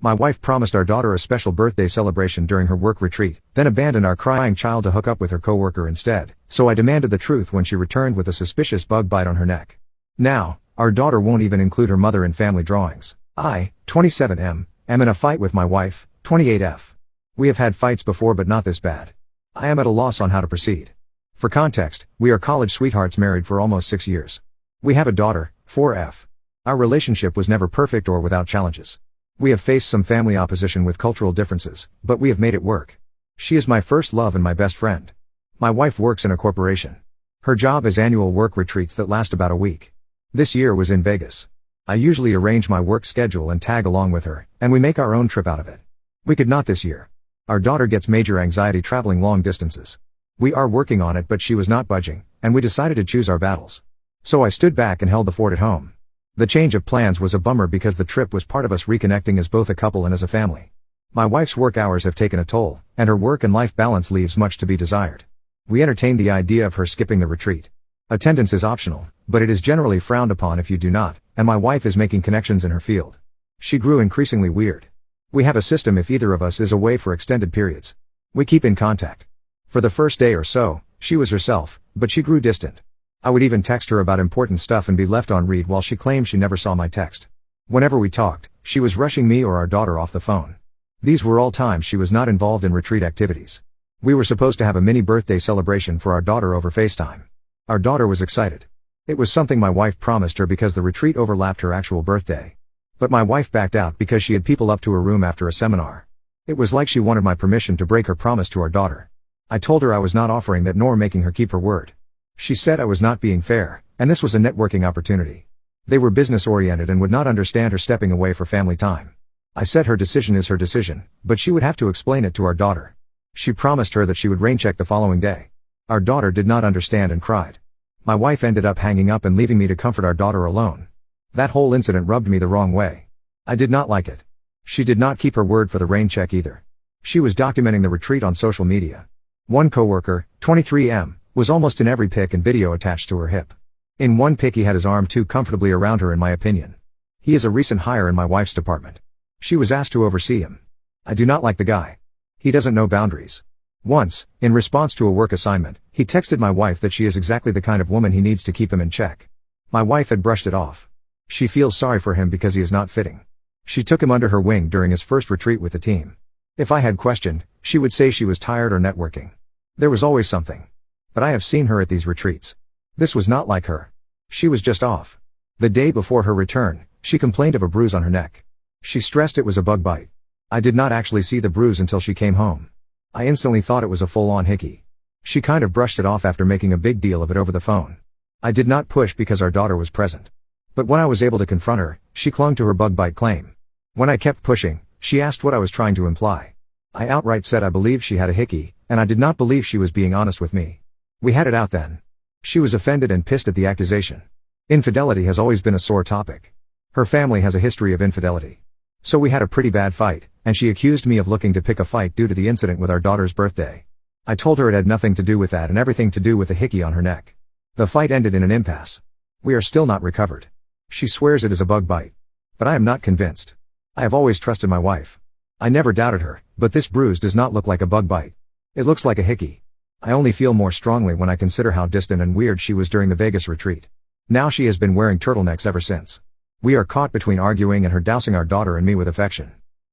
My wife promised our daughter a special birthday celebration during her work retreat, then abandoned our crying child to hook up with her coworker instead, so I demanded the truth when she returned with a suspicious bug bite on her neck. Now, our daughter won't even include her mother in family drawings. I, 27M, am in a fight with my wife, 28F. We have had fights before but not this bad. I am at a loss on how to proceed. For context, we are college sweethearts married for almost 6 years. We have a daughter, 4F. Our relationship was never perfect or without challenges. We have faced some family opposition with cultural differences, but we have made it work. She is my first love and my best friend. My wife works in a corporation. Her job is annual work retreats that last about a week. This year was in Vegas. I usually arrange my work schedule and tag along with her, and we make our own trip out of it. We could not this year. Our daughter gets major anxiety traveling long distances. We are working on it, but she was not budging, and we decided to choose our battles. So I stood back and held the fort at home. The change of plans was a bummer because the trip was part of us reconnecting as both a couple and as a family. My wife's work hours have taken a toll, and her work and life balance leaves much to be desired. We entertained the idea of her skipping the retreat. Attendance is optional, but it is generally frowned upon if you do not, and my wife is making connections in her field. She grew increasingly weird. We have a system if either of us is away for extended periods. We keep in contact. For the first day or so, she was herself, but she grew distant. I would even text her about important stuff and be left on read while she claimed she never saw my text. Whenever we talked, she was rushing me or our daughter off the phone. These were all times she was not involved in retreat activities. We were supposed to have a mini birthday celebration for our daughter over FaceTime. Our daughter was excited. It was something my wife promised her because the retreat overlapped her actual birthday. But my wife backed out because she had people up to her room after a seminar. It was like she wanted my permission to break her promise to our daughter. I told her I was not offering that nor making her keep her word. She said I was not being fair, and this was a networking opportunity. They were business-oriented and would not understand her stepping away for family time. I said her decision is her decision, but she would have to explain it to our daughter. She promised her that she would rain-check the following day. Our daughter did not understand and cried. My wife ended up hanging up and leaving me to comfort our daughter alone. That whole incident rubbed me the wrong way. I did not like it. She did not keep her word for the rain check either. She was documenting the retreat on social media. One coworker, 23M, was almost in every pic and video attached to her hip. In one pic he had his arm too comfortably around her in my opinion. He is a recent hire in my wife's department. She was asked to oversee him. I do not like the guy. He doesn't know boundaries. Once, in response to a work assignment, he texted my wife that she is exactly the kind of woman he needs to keep him in check. My wife had brushed it off. She feels sorry for him because he is not fitting. She took him under her wing during his first retreat with the team. If I had questioned, she would say she was tired or networking. There was always something. But I have seen her at these retreats. This was not like her. She was just off. The day before her return, she complained of a bruise on her neck. She stressed it was a bug bite. I did not actually see the bruise until she came home. I instantly thought it was a full-on hickey. She kind of brushed it off after making a big deal of it over the phone. I did not push because our daughter was present. But when I was able to confront her, she clung to her bug bite claim. When I kept pushing, she asked what I was trying to imply. I outright said I believed she had a hickey, and I did not believe she was being honest with me. We had it out then. She was offended and pissed at the accusation. Infidelity has always been a sore topic. Her family has a history of infidelity. So we had a pretty bad fight, and she accused me of looking to pick a fight due to the incident with our daughter's birthday. I told her it had nothing to do with that and everything to do with the hickey on her neck. The fight ended in an impasse. We are still not recovered. She swears it is a bug bite. But I am not convinced. I have always trusted my wife. I never doubted her, but this bruise does not look like a bug bite. It looks like a hickey. I only feel more strongly when I consider how distant and weird she was during the Vegas retreat. Now she has been wearing turtlenecks ever since. We are caught between arguing and her dousing our daughter and me with affection.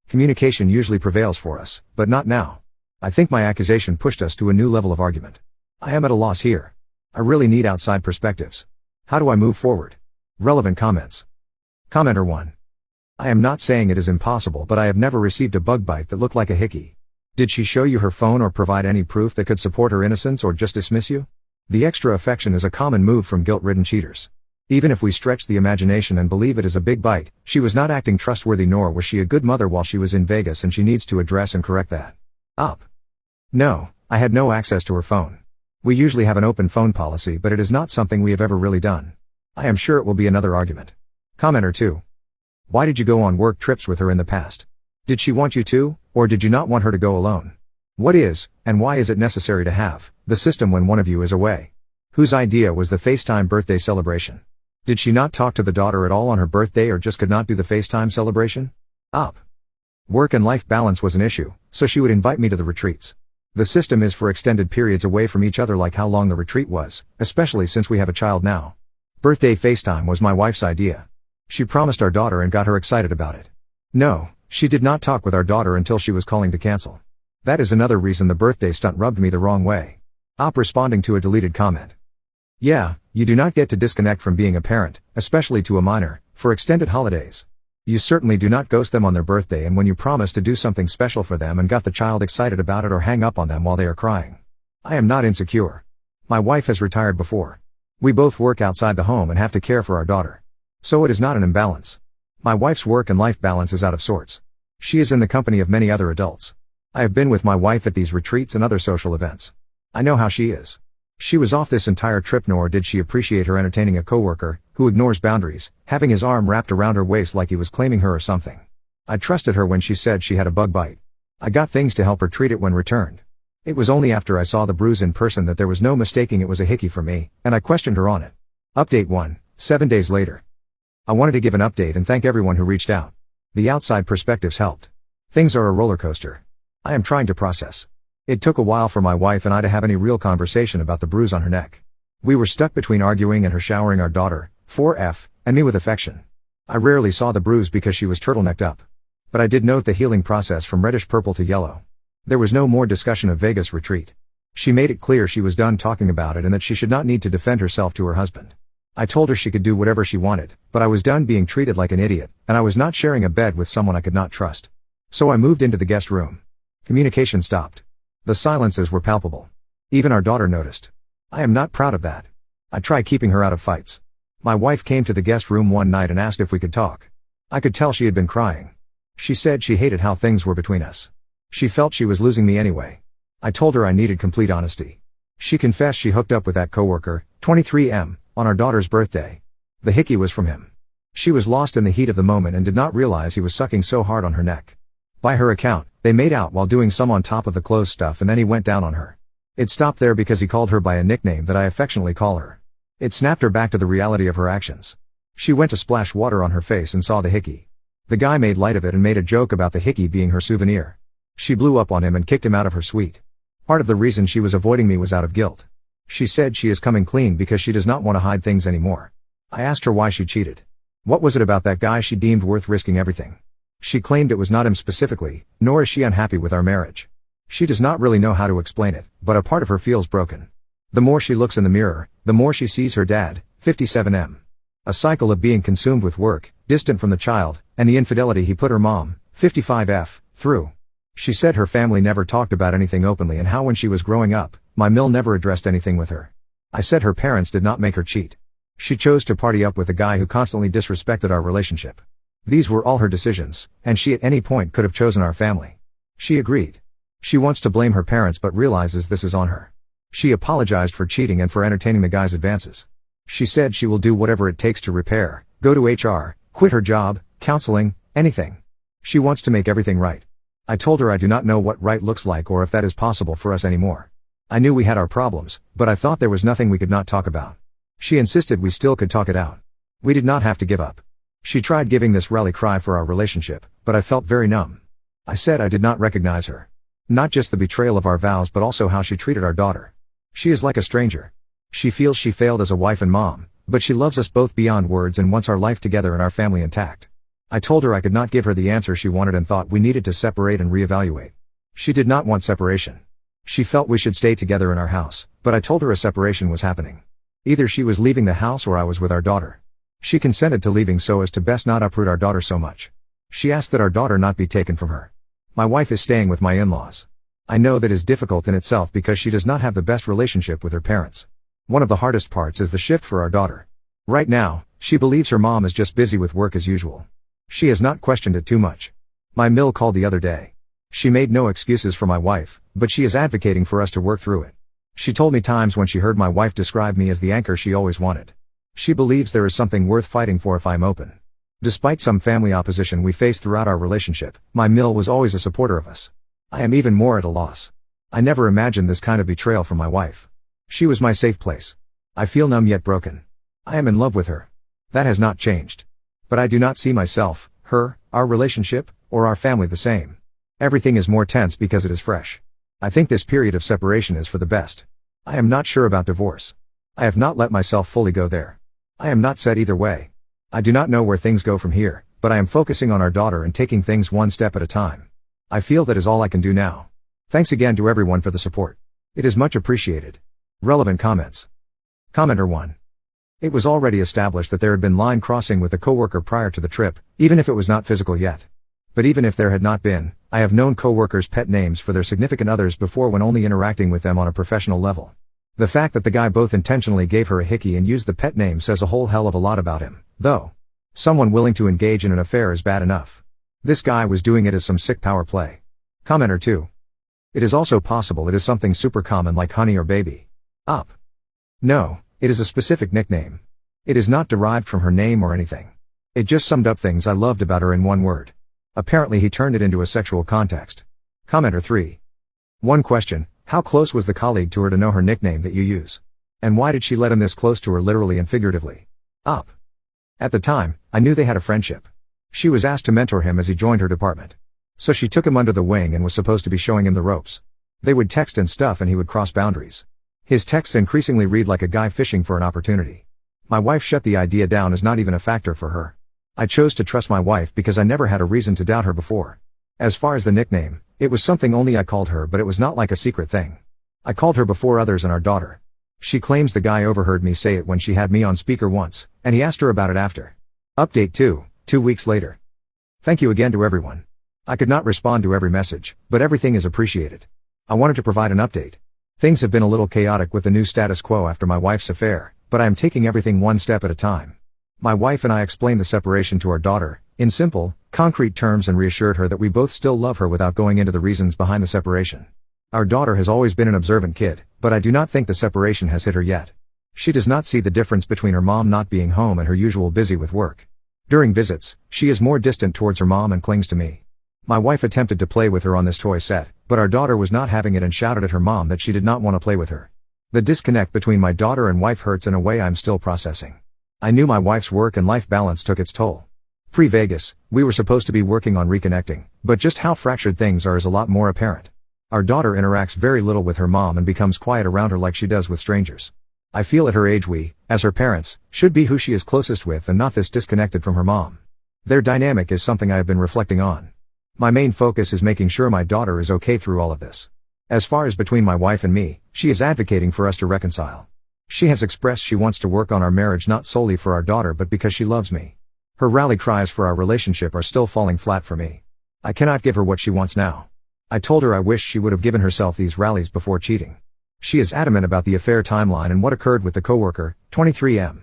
Communication usually prevails for us, but not now. I think my accusation pushed us to a new level of argument. I am at a loss here. I really need outside perspectives. How do I move forward? Relevant comments. Commenter 1. I am not saying it is impossible, but I have never received a bug bite that looked like a hickey. Did she show you her phone or provide any proof that could support her innocence or just dismiss you? The extra affection is a common move from guilt-ridden cheaters. Even if we stretch the imagination and believe it is a big bite, she was not acting trustworthy nor was she a good mother while she was in Vegas, and she needs to address and correct that. Up. No, I had no access to her phone. We usually have an open phone policy, but it is not something we have ever really done. I am sure it will be another argument. Commenter 2. Why did you go on work trips with her in the past? Did she want you to, or did you not want her to go alone? What is, and why is it necessary to have, the system when one of you is away? Whose idea was the FaceTime birthday celebration? Did she not talk to the daughter at all on her birthday or just could not do the FaceTime celebration? Up. Work and life balance was an issue, so she would invite me to the retreats. The system is for extended periods away from each other, like how long the retreat was, especially since we have a child now. Birthday FaceTime was my wife's idea. She promised our daughter and got her excited about it. No, she did not talk with our daughter until she was calling to cancel. That is another reason the birthday stunt rubbed me the wrong way. Responding to a deleted comment. Yeah, you do not get to disconnect from being a parent, especially to a minor, for extended holidays. You certainly do not ghost them on their birthday and when you promise to do something special for them and got the child excited about it, or hang up on them while they are crying. I am not insecure. My wife has retired before. We both work outside the home and have to care for our daughter. So it is not an imbalance. My wife's work and life balance is out of sorts. She is in the company of many other adults. I have been with my wife at these retreats and other social events. I know how she is. She was off this entire trip, nor did she appreciate her entertaining a coworker, who ignores boundaries, having his arm wrapped around her waist like he was claiming her or something. I trusted her when she said she had a bug bite. I got things to help her treat it when returned. It was only after I saw the bruise in person that there was no mistaking it was a hickey for me, and I questioned her on it. Update 1, 7 days later. I wanted to give an update and thank everyone who reached out. The outside perspectives helped. Things are a roller coaster. I am trying to process. It took a while for my wife and I to have any real conversation about the bruise on her neck. We were stuck between arguing and her showering our daughter, 4F, and me with affection. I rarely saw the bruise because she was turtlenecked up. But I did note the healing process from reddish purple to yellow. There was no more discussion of Vegas retreat. She made it clear she was done talking about it and that she should not need to defend herself to her husband. I told her she could do whatever she wanted, but I was done being treated like an idiot, and I was not sharing a bed with someone I could not trust. So I moved into the guest room. Communication stopped. The silences were palpable. Even our daughter noticed. I am not proud of that. I try keeping her out of fights. My wife came to the guest room one night and asked if we could talk. I could tell she had been crying. She said she hated how things were between us. She felt she was losing me anyway. I told her I needed complete honesty. She confessed she hooked up with that coworker, 23M, on our daughter's birthday. The hickey was from him. She was lost in the heat of the moment and did not realize he was sucking so hard on her neck. By her account, they made out while doing some on top of the clothes stuff and then he went down on her. It stopped there because he called her by a nickname that I affectionately call her. It snapped her back to the reality of her actions. She went to splash water on her face and saw the hickey. The guy made light of it and made a joke about the hickey being her souvenir. She blew up on him and kicked him out of her suite. Part of the reason she was avoiding me was out of guilt. She said she is coming clean because she does not want to hide things anymore. I asked her why she cheated. What was it about that guy she deemed worth risking everything? She claimed it was not him specifically, nor is she unhappy with our marriage. She does not really know how to explain it, but a part of her feels broken. The more she looks in the mirror, the more she sees her dad, 57M. A cycle of being consumed with work, distant from the child, and the infidelity he put her mom, 55F, through. She said her family never talked about anything openly and how when she was growing up, my mill never addressed anything with her. I said her parents did not make her cheat. She chose to party up with a guy who constantly disrespected our relationship. These were all her decisions, and she at any point could have chosen our family. She agreed. She wants to blame her parents but realizes this is on her. She apologized for cheating and for entertaining the guy's advances. She said she will do whatever it takes to repair, go to HR, quit her job, counseling, anything. She wants to make everything right. I told her I do not know what right looks like or if that is possible for us anymore. I knew we had our problems, but I thought there was nothing we could not talk about. She insisted we still could talk it out. We did not have to give up. She tried giving this rally cry for our relationship, but I felt very numb. I said I did not recognize her. Not just the betrayal of our vows but also how she treated our daughter. She is like a stranger. She feels she failed as a wife and mom, but she loves us both beyond words and wants our life together and our family intact. I told her I could not give her the answer she wanted and thought we needed to separate and reevaluate. She did not want separation. She felt we should stay together in our house, but I told her a separation was happening. Either she was leaving the house or I was with our daughter. She consented to leaving so as to best not uproot our daughter so much. She asked that our daughter not be taken from her. My wife is staying with my in-laws. I know that is difficult in itself because she does not have the best relationship with her parents. One of the hardest parts is the shift for our daughter. Right now, she believes her mom is just busy with work as usual. She has not questioned it too much. My mill called the other day. She made no excuses for my wife, but she is advocating for us to work through it. She told me times when she heard my wife describe me as the anchor she always wanted. She believes there is something worth fighting for if I'm open. Despite some family opposition we faced throughout our relationship, my mill was always a supporter of us. I am even more at a loss. I never imagined this kind of betrayal from my wife. She was my safe place. I feel numb yet broken. I am in love with her. That has not changed. But I do not see myself, her, our relationship, or our family the same. Everything is more tense because it is fresh. I think this period of separation is for the best. I am not sure about divorce. I have not let myself fully go there. I am not set either way. I do not know where things go from here, but I am focusing on our daughter and taking things one step at a time. I feel that is all I can do now. Thanks again to everyone for the support. It is much appreciated. Relevant comments. Commenter 1. It was already established that there had been line crossing with a coworker prior to the trip, even if it was not physical yet. But even if there had not been, I have known coworkers' pet names for their significant others before when only interacting with them on a professional level. The fact that the guy both intentionally gave her a hickey and used the pet name says a whole hell of a lot about him, though. Someone willing to engage in an affair is bad enough. This guy was doing it as some sick power play. Commenter 2. It is also possible it is something super common like honey or baby. Up. No, it is a specific nickname. It is not derived from her name or anything. It just summed up things I loved about her in one word. Apparently he turned it into a sexual context. Commenter 3. One question, how close was the colleague to her to know her nickname that you use? And why did she let him this close to her literally and figuratively? Up. At the time, I knew they had a friendship. She was asked to mentor him as he joined her department. So she took him under the wing and was supposed to be showing him the ropes. They would text and stuff and he would cross boundaries. His texts increasingly read like a guy fishing for an opportunity. My wife shut the idea down as not even a factor for her. I chose to trust my wife because I never had a reason to doubt her before. As far as the nickname, it was something only I called her, but it was not like a secret thing. I called her before others and our daughter. She claims the guy overheard me say it when she had me on speaker once, and he asked her about it after. Update 2 weeks later. Thank you again to everyone. I could not respond to every message, but everything is appreciated. I wanted to provide an update. Things have been a little chaotic with the new status quo after my wife's affair, but I am taking everything one step at a time. My wife and I explained the separation to our daughter, in simple, concrete terms, and reassured her that we both still love her without going into the reasons behind the separation. Our daughter has always been an observant kid, but I do not think the separation has hit her yet. She does not see the difference between her mom not being home and her usual busy with work. During visits, she is more distant towards her mom and clings to me. My wife attempted to play with her on this toy set, but our daughter was not having it and shouted at her mom that she did not want to play with her. The disconnect between my daughter and wife hurts in a way I'm still processing. I knew my wife's work and life balance took its toll. Pre-Vegas, we were supposed to be working on reconnecting, but just how fractured things are is a lot more apparent. Our daughter interacts very little with her mom and becomes quiet around her like she does with strangers. I feel at her age we, as her parents, should be who she is closest with and not this disconnected from her mom. Their dynamic is something I have been reflecting on. My main focus is making sure my daughter is okay through all of this. As far as between my wife and me, she is advocating for us to reconcile. She has expressed she wants to work on our marriage not solely for our daughter but because she loves me. Her rally cries for our relationship are still falling flat for me. I cannot give her what she wants now. I told her I wish she would have given herself these rallies before cheating. She is adamant about the affair timeline and what occurred with the coworker, 23M.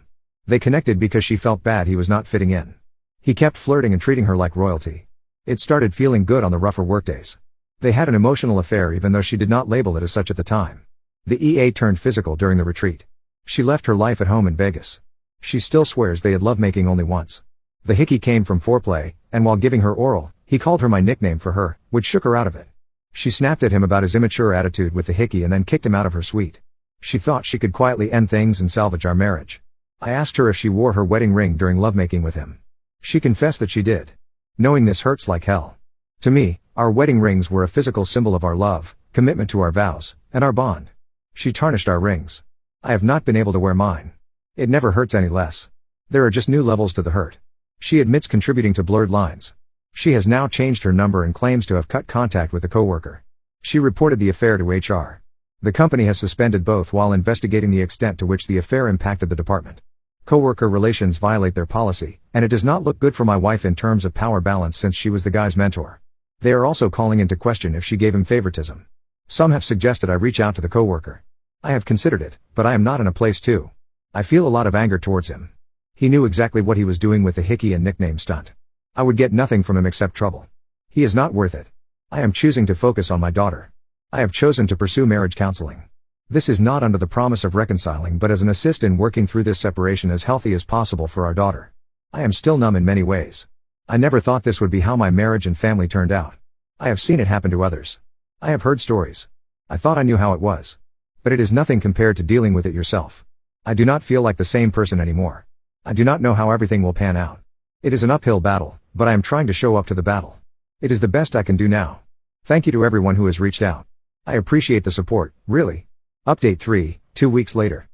They connected because she felt bad he was not fitting in. He kept flirting and treating her like royalty. It started feeling good on the rougher workdays. They had an emotional affair even though she did not label it as such at the time. The EA turned physical during the retreat. She left her life at home in Vegas. She still swears they had lovemaking only once. The hickey came from foreplay, and while giving her oral, he called her my nickname for her, which shook her out of it. She snapped at him about his immature attitude with the hickey and then kicked him out of her suite. She thought she could quietly end things and salvage our marriage. I asked her if she wore her wedding ring during lovemaking with him. She confessed that she did. Knowing this hurts like hell. To me, our wedding rings were a physical symbol of our love, commitment to our vows, and our bond. She tarnished our rings. I have not been able to wear mine. It never hurts any less. There are just new levels to the hurt. She admits contributing to blurred lines. She has now changed her number and claims to have cut contact with the coworker. She reported the affair to HR. The company has suspended both while investigating the extent to which the affair impacted the department. Coworker relations violate their policy, and it does not look good for my wife in terms of power balance since she was the guy's mentor. They are also calling into question if she gave him favoritism. Some have suggested I reach out to the coworker. I have considered it, but I am not in a place to. I feel a lot of anger towards him. He knew exactly what he was doing with the hickey and nickname stunt. I would get nothing from him except trouble. He is not worth it. I am choosing to focus on my daughter. I have chosen to pursue marriage counseling. This is not under the promise of reconciling but as an assist in working through this separation as healthy as possible for our daughter. I am still numb in many ways. I never thought this would be how my marriage and family turned out. I have seen it happen to others. I have heard stories. I thought I knew how it was. But it is nothing compared to dealing with it yourself. I do not feel like the same person anymore. I do not know how everything will pan out. It is an uphill battle, but I am trying to show up to the battle. It is the best I can do now. Thank you to everyone who has reached out. I appreciate the support, really. Update 3, 2 weeks later.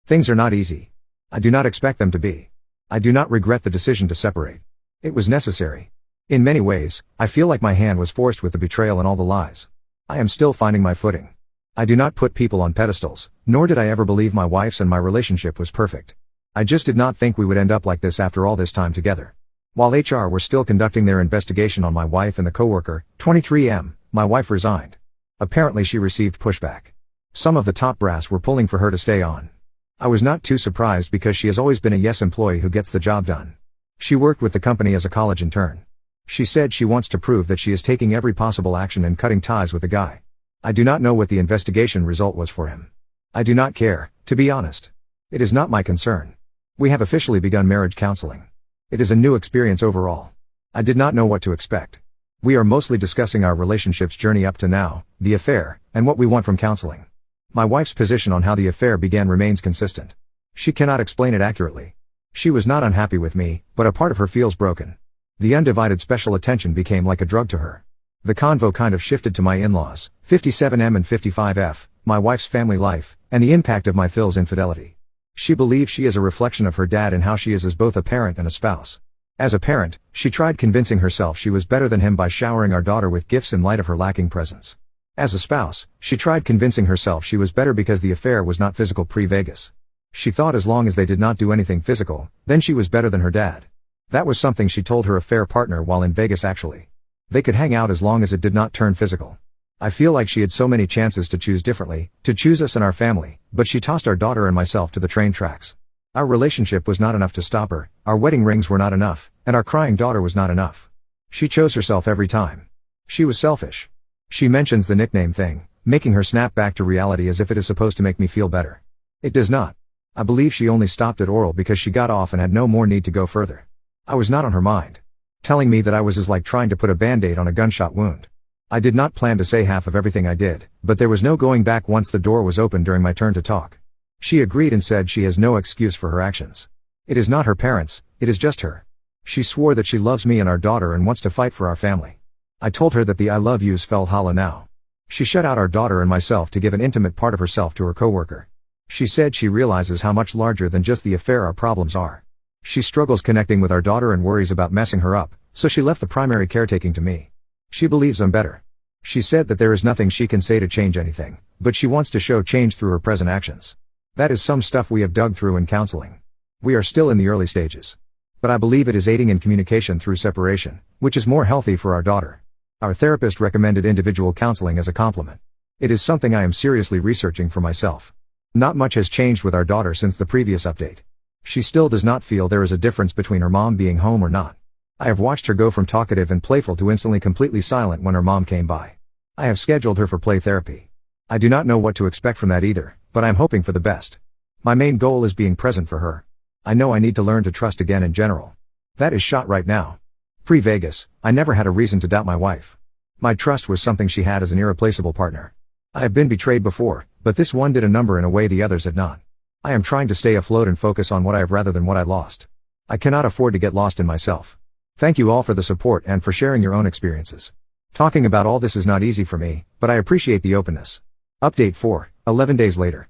Things are not easy. I do not expect them to be. I do not regret the decision to separate. It was necessary. In many ways, I feel like my hand was forced with the betrayal and all the lies. I am still finding my footing. I do not put people on pedestals, nor did I ever believe my wife's and my relationship was perfect. I just did not think we would end up like this after all this time together. While HR were still conducting their investigation on my wife and the coworker, 23M, my wife resigned. Apparently she received pushback. Some of the top brass were pulling for her to stay on. I was not too surprised because she has always been a yes employee who gets the job done. She worked with the company as a college intern. She said she wants to prove that she is taking every possible action and cutting ties with the guy. I do not know what the investigation result was for him. I do not care, to be honest. It is not my concern. We have officially begun marriage counseling. It is a new experience overall. I did not know what to expect. We are mostly discussing our relationship's journey up to now, the affair, and what we want from counseling. My wife's position on how the affair began remains consistent. She cannot explain it accurately. She was not unhappy with me, but a part of her feels broken. The undivided special attention became like a drug to her. The convo kind of shifted to my in-laws, 57M and 55F, my wife's family life, and the impact of my Phil's infidelity. She believes she is a reflection of her dad and how she is as both a parent and a spouse. As a parent, she tried convincing herself she was better than him by showering our daughter with gifts in light of her lacking presence. As a spouse, she tried convincing herself she was better because the affair was not physical pre-Vegas. She thought as long as they did not do anything physical, then she was better than her dad. That was something she told her affair partner while in Vegas actually. They could hang out as long as it did not turn physical. I feel like she had so many chances to choose differently, to choose us and our family, but she tossed our daughter and myself to the train tracks. Our relationship was not enough to stop her, our wedding rings were not enough, and our crying daughter was not enough. She chose herself every time. She was selfish. She mentions the nickname thing, making her snap back to reality as if it is supposed to make me feel better. It does not. I believe she only stopped at oral because she got off and had no more need to go further. I was not on her mind. Telling me that I was is like trying to put a band-aid on a gunshot wound. I did not plan to say half of everything I did, but there was no going back once the door was opened during my turn to talk. She agreed and said she has no excuse for her actions. It is not her parents, it is just her. She swore that she loves me and our daughter and wants to fight for our family. I told her that the I love yous felt hollow now. She shut out our daughter and myself to give an intimate part of herself to her coworker. She said she realizes how much larger than just the affair our problems are. She struggles connecting with our daughter and worries about messing her up, so she left the primary caretaking to me. She believes I'm better. She said that there is nothing she can say to change anything, but she wants to show change through her present actions. That is some stuff we have dug through in counseling. We are still in the early stages. But I believe it is aiding in communication through separation, which is more healthy for our daughter. Our therapist recommended individual counseling as a complement. It is something I am seriously researching for myself. Not much has changed with our daughter since the previous update. She still does not feel there is a difference between her mom being home or not. I have watched her go from talkative and playful to instantly completely silent when her mom came by. I have scheduled her for play therapy. I do not know what to expect from that either, but I am hoping for the best. My main goal is being present for her. I know I need to learn to trust again in general. That is shot right now. Pre-Vegas, I never had a reason to doubt my wife. My trust was something she had as an irreplaceable partner. I have been betrayed before, but this one did a number in a way the others had not. I am trying to stay afloat and focus on what I have rather than what I lost. I cannot afford to get lost in myself. Thank you all for the support and for sharing your own experiences. Talking about all this is not easy for me, but I appreciate the openness. Update 4, 11 days later.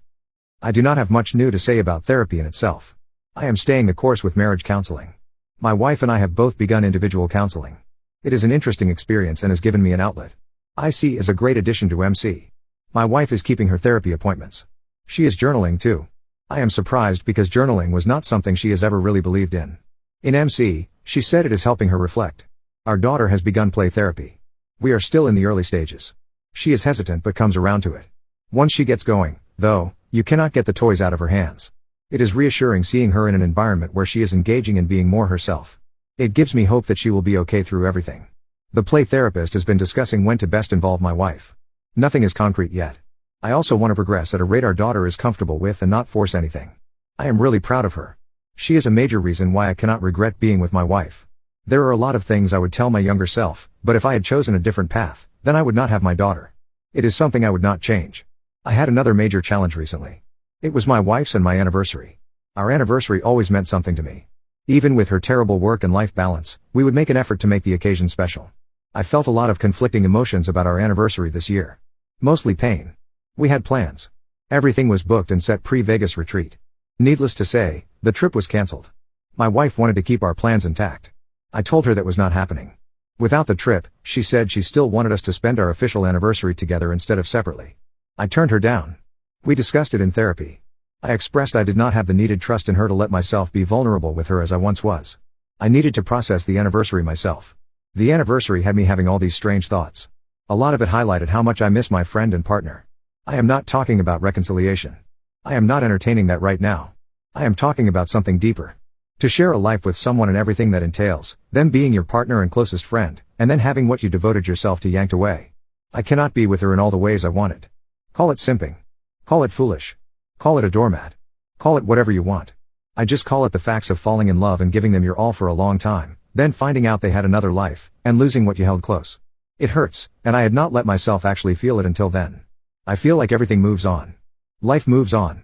I do not have much new to say about therapy in itself. I am staying the course with marriage counseling. My wife and I have both begun individual counseling. It is an interesting experience and has given me an outlet. IC is a great addition to MC. My wife is keeping her therapy appointments. She is journaling too. I am surprised because journaling was not something she has ever really believed in. In MC, she said it is helping her reflect. Our daughter has begun play therapy. We are still in the early stages. She is hesitant but comes around to it. Once she gets going, though, you cannot get the toys out of her hands. It is reassuring seeing her in an environment where she is engaging and being more herself. It gives me hope that she will be okay through everything. The play therapist has been discussing when to best involve my wife. Nothing is concrete yet. I also want to progress at a rate our daughter is comfortable with and not force anything. I am really proud of her. She is a major reason why I cannot regret being with my wife. There are a lot of things I would tell my younger self, but if I had chosen a different path, then I would not have my daughter. It is something I would not change. I had another major challenge recently. It was my wife's and my anniversary. Our anniversary always meant something to me. Even with her terrible work and life balance, we would make an effort to make the occasion special. I felt a lot of conflicting emotions about our anniversary this year. Mostly pain. We had plans. Everything was booked and set pre-Vegas retreat. Needless to say, the trip was cancelled. My wife wanted to keep our plans intact. I told her that was not happening. Without the trip, she said she still wanted us to spend our official anniversary together instead of separately. I turned her down. We discussed it in therapy. I expressed I did not have the needed trust in her to let myself be vulnerable with her as I once was. I needed to process the anniversary myself. The anniversary had me having all these strange thoughts. A lot of it highlighted how much I miss my friend and partner. I am not talking about reconciliation. I am not entertaining that right now. I am talking about something deeper. To share a life with someone and everything that entails, them being your partner and closest friend, and then having what you devoted yourself to yanked away. I cannot be with her in all the ways I wanted. Call it simping. Call it foolish. Call it a doormat. Call it whatever you want. I just call it the facts of falling in love and giving them your all for a long time, then finding out they had another life, and losing what you held close. It hurts, and I had not let myself actually feel it until then. I feel like everything moves on. Life moves on.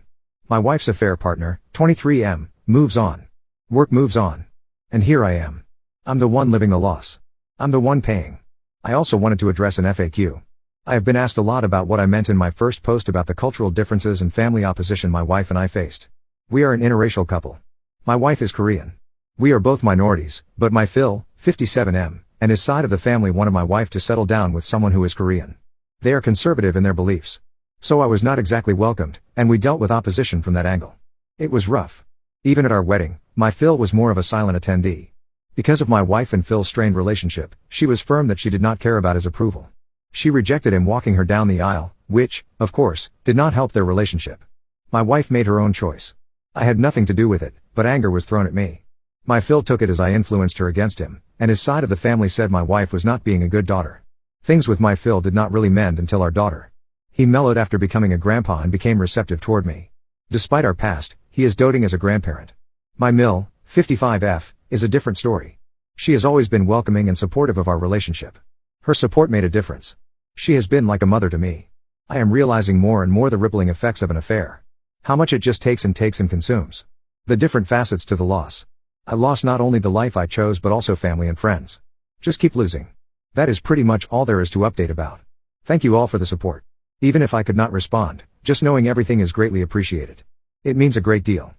My wife's affair partner, 23M, moves on. Work moves on. And here I am. I'm the one living the loss. I'm the one paying. I also wanted to address an FAQ. I have been asked a lot about what I meant in my first post about the cultural differences and family opposition my wife and I faced. We are an interracial couple. My wife is Korean. We are both minorities, but my Phil, 57M, and his side of the family wanted my wife to settle down with someone who is Korean. They are conservative in their beliefs. So I was not exactly welcomed, and we dealt with opposition from that angle. It was rough. Even at our wedding, my Phil was more of a silent attendee. Because of my wife and Phil's strained relationship, she was firm that she did not care about his approval. She rejected him walking her down the aisle, which, of course, did not help their relationship. My wife made her own choice. I had nothing to do with it, but anger was thrown at me. My Phil took it as I influenced her against him, and his side of the family said my wife was not being a good daughter. Things with my Phil did not really mend until our daughter. He mellowed after becoming a grandpa and became receptive toward me. Despite our past, he is doting as a grandparent. My Mill, 55F, is a different story. She has always been welcoming and supportive of our relationship. Her support made a difference. She has been like a mother to me. I am realizing more and more the rippling effects of an affair. How much it just takes and consumes. The different facets to the loss. I lost not only the life I chose but also family and friends. Just keep losing. That is pretty much all there is to update about. Thank you all for the support. Even if I could not respond, just knowing everything is greatly appreciated. It means a great deal.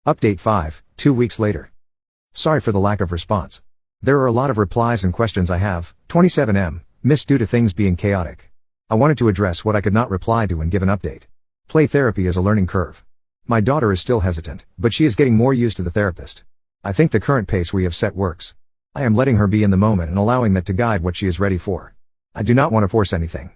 Update 5, 2 weeks later. Sorry for the lack of response. There are a lot of replies and questions I have, 27M, missed due to things being chaotic. I wanted to address what I could not reply to and give an update. Play therapy is a learning curve. My daughter is still hesitant, but she is getting more used to the therapist. I think the current pace we have set works. I am letting her be in the moment and allowing that to guide what she is ready for. I do not want to force anything.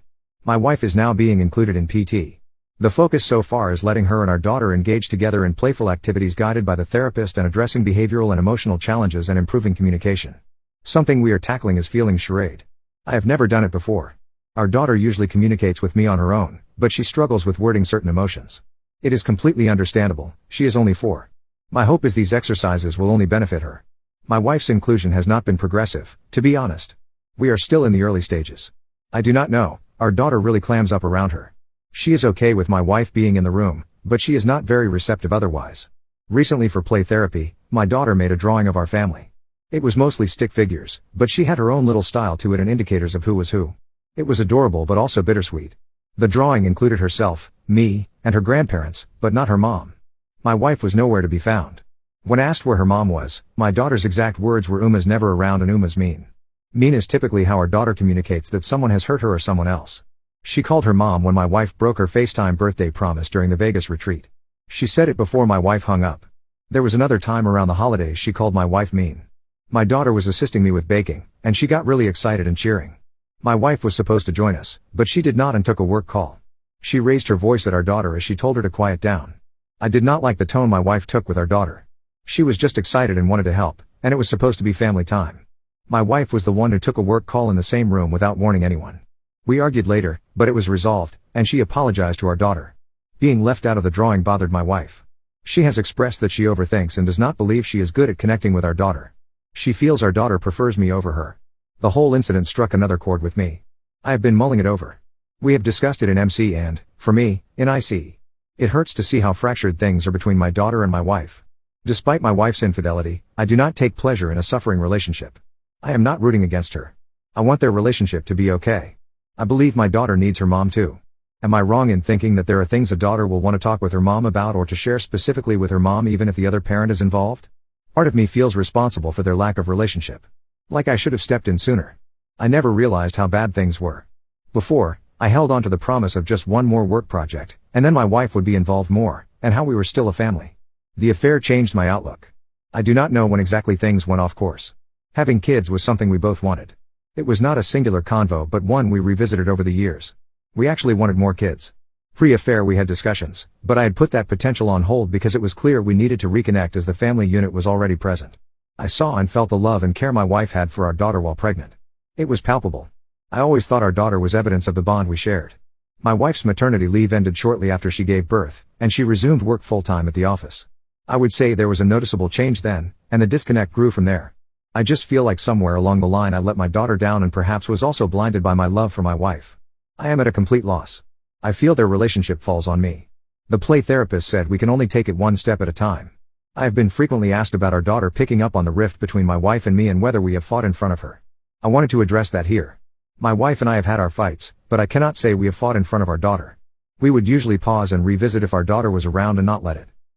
My wife is now being included in PT. The focus so far is letting her and our daughter engage together in playful activities guided by the therapist and addressing behavioral and emotional challenges and improving communication. Something we are tackling is feeling charade. I have never done it before. Our daughter usually communicates with me on her own, but she struggles with wording certain emotions. It is completely understandable, she is only 4. My hope is these exercises will only benefit her. My wife's inclusion has not been progressive, to be honest. We are still in the early stages. I do not know, our daughter really clams up around her. She is okay with my wife being in the room, but she is not very receptive otherwise. Recently for play therapy, my daughter made a drawing of our family. It was mostly stick figures, but she had her own little style to it and indicators of who was who. It was adorable but also bittersweet. The drawing included herself, me, and her grandparents, but not her mom. My wife was nowhere to be found. When asked where her mom was, my daughter's exact words were "Uma's never around and Uma's mean." Mean is typically how our daughter communicates that someone has hurt her or someone else. She called her mom when my wife broke her FaceTime birthday promise during the Vegas retreat. She said it before my wife hung up. There was another time around the holidays she called my wife mean. My daughter was assisting me with baking, and she got really excited and cheering. My wife was supposed to join us, but she did not and took a work call. She raised her voice at our daughter as she told her to quiet down. I did not like the tone my wife took with our daughter. She was just excited and wanted to help, and it was supposed to be family time. My wife was the one who took a work call in the same room without warning anyone. We argued later, but it was resolved, and she apologized to our daughter. Being left out of the drawing bothered my wife. She has expressed that she overthinks and does not believe she is good at connecting with our daughter. She feels our daughter prefers me over her. The whole incident struck another chord with me. I have been mulling it over. We have discussed it in MC and, for me, in IC. It hurts to see how fractured things are between my daughter and my wife. Despite my wife's infidelity, I do not take pleasure in a suffering relationship. I am not rooting against her. I want their relationship to be okay. I believe my daughter needs her mom too. Am I wrong in thinking that there are things a daughter will want to talk with her mom about or to share specifically with her mom even if the other parent is involved? Part of me feels responsible for their lack of relationship. Like I should have stepped in sooner. I never realized how bad things were. Before, I held on to the promise of just one more work project, and then my wife would be involved more, and how we were still a family. The affair changed my outlook. I do not know when exactly things went off course. Having kids was something we both wanted. It was not a singular convo but one we revisited over the years. We actually wanted more kids. Pre-affair we had discussions, but I had put that potential on hold because it was clear we needed to reconnect as the family unit was already present. I saw and felt the love and care my wife had for our daughter while pregnant. It was palpable. I always thought our daughter was evidence of the bond we shared. My wife's maternity leave ended shortly after she gave birth, and she resumed work full-time at the office. I would say there was a noticeable change then, and the disconnect grew from there. I just feel like somewhere along the line I let my daughter down and perhaps was also blinded by my love for my wife. I am at a complete loss. I feel their relationship falls on me. The play therapist said we can only take it one step at a time. I have been frequently asked about our daughter picking up on the rift between my wife and me and whether we have fought in front of her. I wanted to address that here. My wife and I have had our fights, but I cannot say we have fought in front of our daughter. We would usually pause and revisit if our daughter was around and not let it.